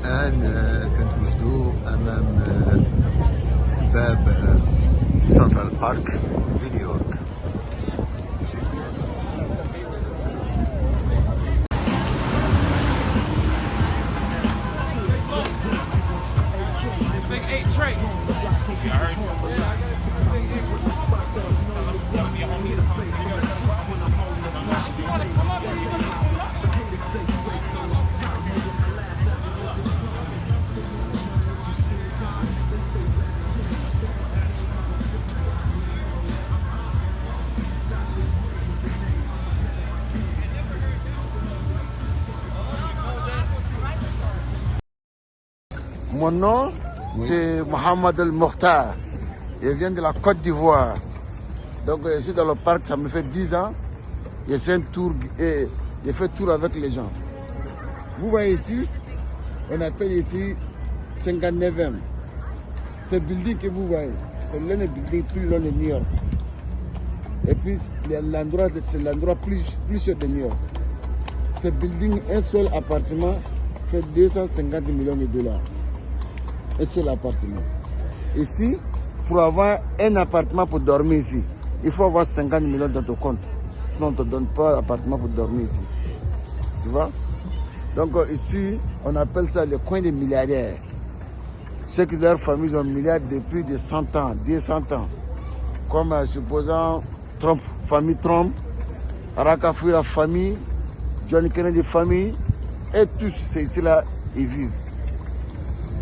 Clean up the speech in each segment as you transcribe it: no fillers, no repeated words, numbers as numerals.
الآن كنتوجدوا أمام باب سنترال بارك في نيويورك. Mon nom, c'est Mohamed El Mokhtar. Je viens de la Côte d'Ivoire. Donc, je suis dans le parc, ça me fait 10 ans. Je fais un tour et je fais tour avec les gens. Vous voyez ici, on appelle ici 59e. Ce building que vous voyez, c'est l'un des buildings plus longs de New York. Et puis, l'endroit, c'est l'endroit plus cher de New York. Ce building, un seul appartement, fait 250 millions de dollars. Un seul appartement. Ici, pour avoir un appartement pour dormir ici, il faut avoir 50 millions dans ton compte. Sinon, on ne te donne pas d'appartement pour dormir ici. Tu vois? Donc ici, on appelle ça le coin des milliardaires. Ceux qui leur famille ont milliards depuis de 100 ans, 200 ans. Comme supposons Trump, famille Trump, Rakafu la famille, John Kennedy famille, et tous, c'est ici là, ils vivent.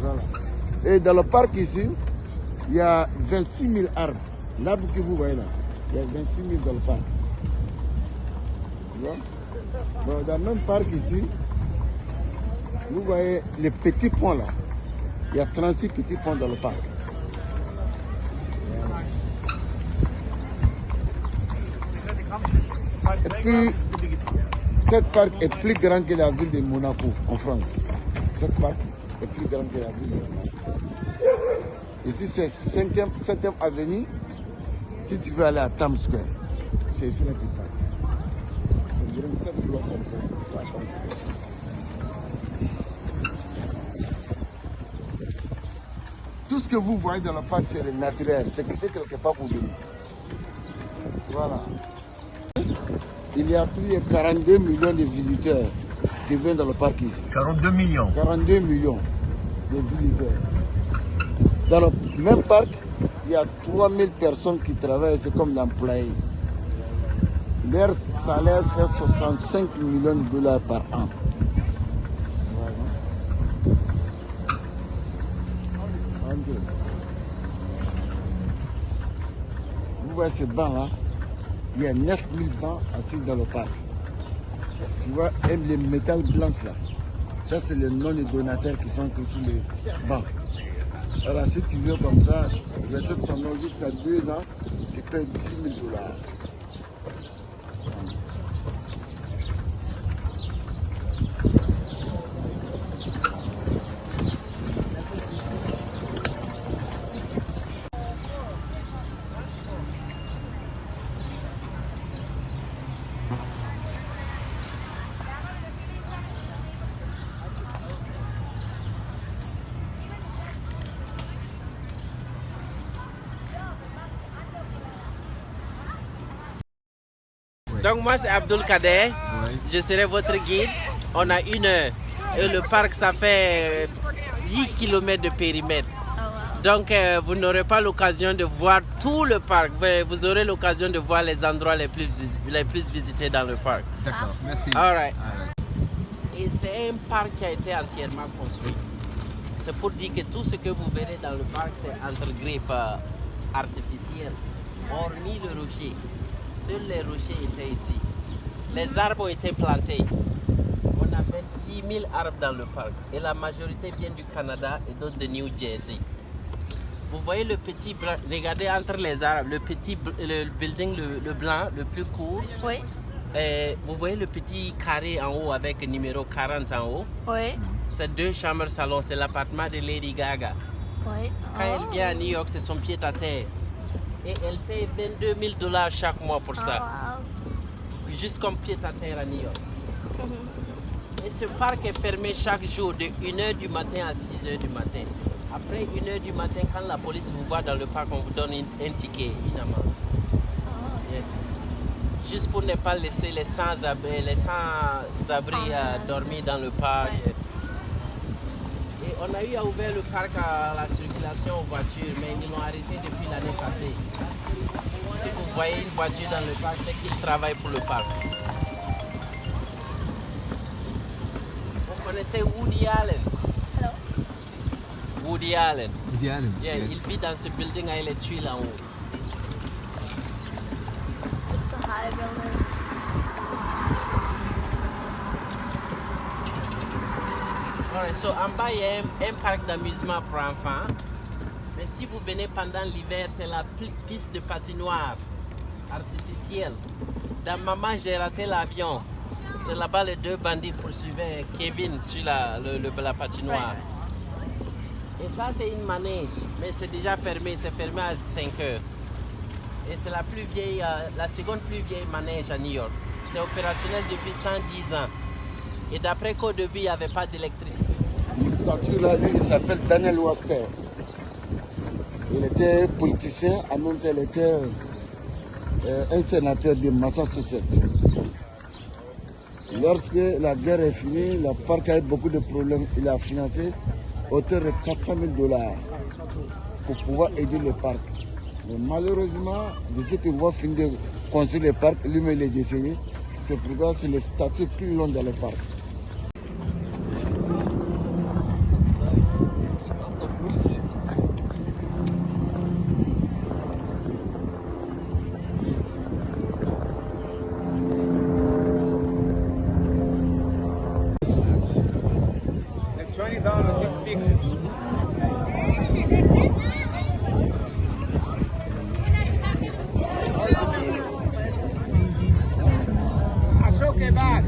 Voilà. Et dans le parc ici, il y a 26 000 arbres. L'arbre que vous voyez là, il y a 26 000 dans le parc. Tu vois? Bon, dans le même parc ici, vous voyez les petits ponts là. Il y a 36 petits ponts dans le parc. Et puis, cette parc est plus grande que la ville de Monaco en France. Cette parc est plus grande que la ville de Monaco. Ici, c'est 7e avenue. Si tu veux aller à Times Square, c'est ici là que tu passes. Environ 7 blocs comme ça. Tout ce que vous voyez dans le parc, c'est le naturel. C'est quelque part pour venir. Voilà. Il y a plus de 42 millions de visiteurs qui viennent dans le parc ici. 42 millions. 42 millions de visiteurs. Dans le même parc, il y a 3000 personnes qui travaillent, c'est comme l'employé. Leur salaire fait 65 millions de dollars par an. Voilà. Vous voyez ces bancs là, il y a 9000 bancs assis dans le parc. Tu vois, les métals blancs là, ça c'est le nom des donateurs qui sont sur les bancs. Alors si tu veux comme ça, je sais que ton jusqu'à 2 ans, tu payes 10 000 dollars. Donc moi c'est Abdul Kader, je serai votre guide. On a 1 heure et le parc ça fait 10 km de périmètre. Donc vous n'aurez pas l'occasion de voir tout le parc, vous aurez l'occasion de voir les endroits les plus visités dans le parc. D'accord, merci. All right. Et c'est un parc qui a été entièrement construit. C'est pour dire que tout ce que vous verrez dans le parc c'est entre griffes artificielles, hormis le rocher. Seuls les rochers étaient ici. Les arbres ont été plantés. On a 26 000 arbres dans le parc. Et la majorité vient du Canada et d'autres de New Jersey. Vous voyez le petit blanc, regardez entre les arbres, le building, le blanc, le plus court. Oui. Et vous voyez le petit carré en haut avec numéro 40 en haut. Oui. C'est 2 chambres salon, c'est l'appartement de Lady Gaga. Oui. Quand elle vient à New York, c'est son pied à terre. Et elle paye 22 000 dollars chaque mois pour ça. Wow. Juste comme pied à terre à New York. Et ce parc est fermé chaque jour de 1h du matin à 6h du matin. Après 1h du matin, quand la police vous voit dans le parc, on vous donne un ticket, une amende. Yeah. Juste pour ne pas laisser les sans-abri dormir dans le parc. Et on a eu à ouvrir le parc à la circulation aux voitures, mais ils l'ont arrêté depuis l'année passée. Si vous voyez une voiture dans le parc, c'est qu'ils travaillent pour le parc. Vous connaissez Woody Allen? Hello. Woody Allen. Woody Allen. Yeah, Yes. il vit dans ce building avec les tuiles en haut. It's a high building. Alright, so en bas, il y a un parc d'amusement pour enfants. Mais si vous venez pendant l'hiver, c'est la piste de patinoire artificielle. Dans Maman, j'ai raté l'avion. C'est là-bas les deux bandits poursuivaient Kevin sur la patinoire. Et ça, c'est une manège, mais c'est déjà fermé. C'est fermé à 5 heures. Et c'est la plus vieille, la seconde plus vieille manège à New York. C'est opérationnel depuis 110 ans. Et d'après qu'au début, il n'y avait pas d'électricité. Le statue là, lui, il s'appelle Daniel Waster. Il était politicien, en même temps, il était un sénateur de Massachusetts. Lorsque la guerre est finie, le parc a eu beaucoup de problèmes. Il a financé autour de 400 000 $ pour pouvoir aider le parc. Mais malheureusement, de ce qu'on va finir de construire le parc, lui-même il est décédé. C'est pourquoi c'est le statut plus long dans le parc. $20 each pictures. Ashoke back.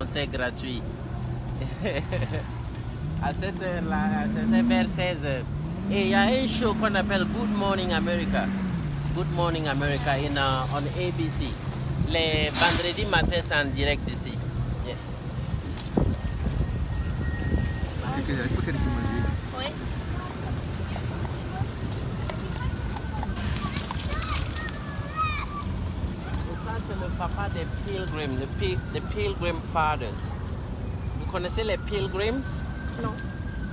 C'est gratuit. À cette heure-là, c'était vers 16h. Et il y a un show qu'on appelle Good Morning America. Good Morning America on ABC. Les vendredis matins, c'est en direct ici. Yeah. Oui. Et ça, c'est le papa des Pilgrims, the Pilgrim Fathers. Vous connaissez les Pilgrims? Non.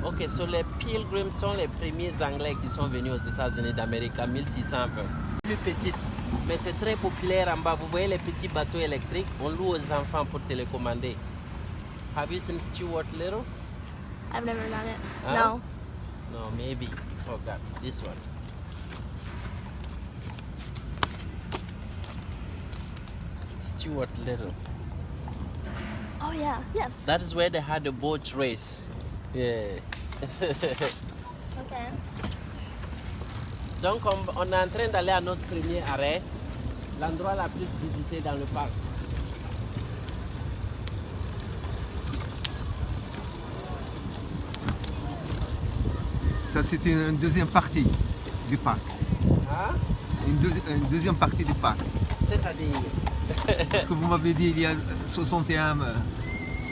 Ok, so les Pilgrims sont les premiers Anglais qui sont venus aux États-Unis d'Amérique en 1620. Plus petite, mais c'est très populaire en bas. Vous voyez les petits bateaux électriques? On loue aux enfants pour télécommander. Have you seen Stuart Little? I've never done it. Huh? No. No, maybe you forgot this one. Stuart Little. Oh yeah. Yes. That is where they had the boat race. Yeah. Okay. Donc on est en train d'aller à notre premier arrêt, l'endroit le plus visité dans le parc. Ça, c'est une deuxième partie du parc. Hein? Une deuxième partie du parc. C'est-à-dire Parce que vous m'avez dit il y a 61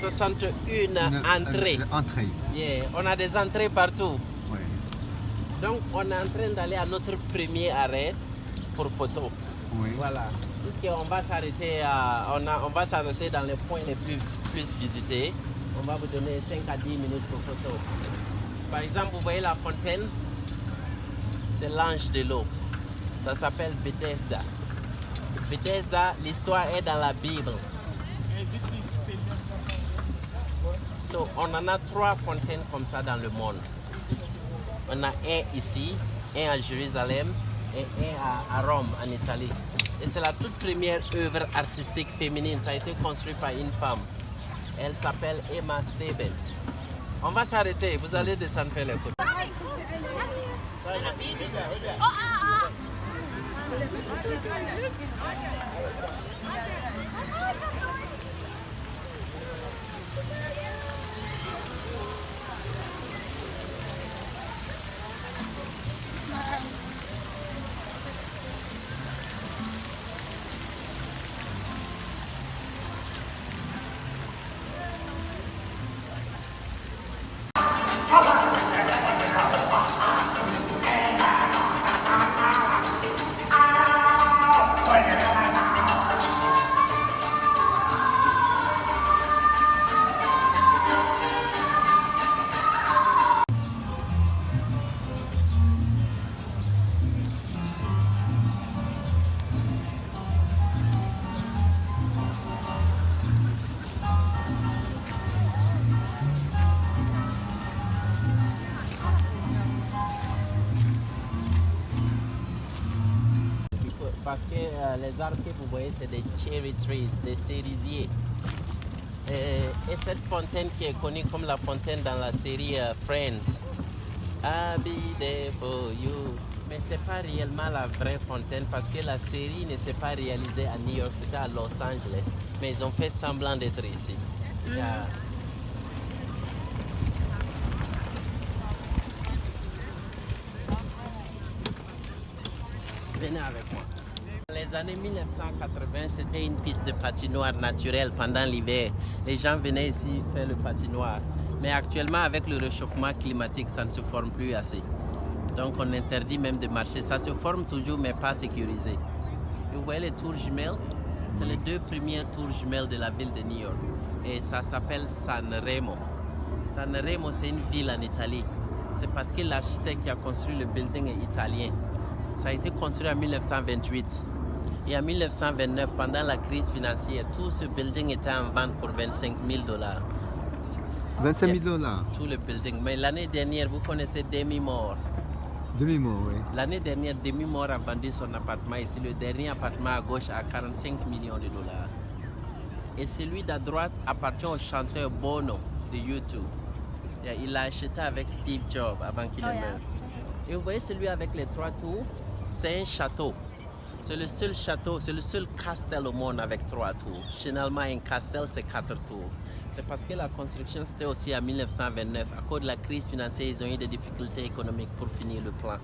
61 entrées. entrées. Yeah. On a des entrées partout. Ouais. Donc on est en train d'aller à notre premier arrêt pour photo. Oui. Voilà. Puisqu'on va s'arrêter on va s'arrêter dans les points les plus visités. On va vous donner 5 à 10 minutes pour photo. Par exemple, vous voyez la fontaine, c'est l'ange de l'eau. Ça s'appelle Bethesda. Bethesda, l'histoire est dans la Bible. So, on en a 3 fontaines comme ça dans le monde. On a un ici, un à Jérusalem et un à Rome, en Italie. Et c'est la toute première œuvre artistique féminine. Ça a été construit par une femme. Elle s'appelle Emma Steben. On va s'arrêter, vous allez descendre faire les photos. parce que les arbres que vous voyez, c'est des cherry trees, des cerisiers. Et cette fontaine qui est connue comme la fontaine dans la série Friends, I'll be there for you. Mais ce n'est pas réellement la vraie fontaine parce que la série ne s'est pas réalisée à New York, c'était à Los Angeles. Mais ils ont fait semblant d'être ici. Yeah. Venez avec moi. Dans les années 1980, c'était une piste de patinoire naturelle pendant l'hiver. Les gens venaient ici faire le patinoire. Mais actuellement, avec le réchauffement climatique, ça ne se forme plus assez. Donc on interdit même de marcher. Ça se forme toujours, mais pas sécurisé. Vous voyez les tours jumelles? C'est les deux premières tours jumelles de la ville de New York. Et ça s'appelle San Remo. San Remo, c'est une ville en Italie. C'est parce que l'architecte qui a construit le building est italien. Ça a été construit en 1928. Et en 1929, pendant la crise financière, tout ce building était en vente pour 25 000 $. 25 000 $. Tout le building. Mais l'année dernière, vous connaissez Demi Moore. Demi Moore, oui. L'année dernière, Demi Moore a vendu son appartement ici. Le dernier appartement à gauche à 45 millions $. Et celui d'à droite appartient au chanteur Bono de YouTube. Il l'a acheté avec Steve Jobs avant qu'il ne meure. Et vous voyez celui avec les 3 tours, c'est un château. C'est le seul château, c'est le seul castel au monde avec 3 tours. Généralement, un castel, c'est 4 tours. C'est parce que la construction, c'était aussi en 1929. À cause de la crise financière, ils ont eu des difficultés économiques pour finir le plan.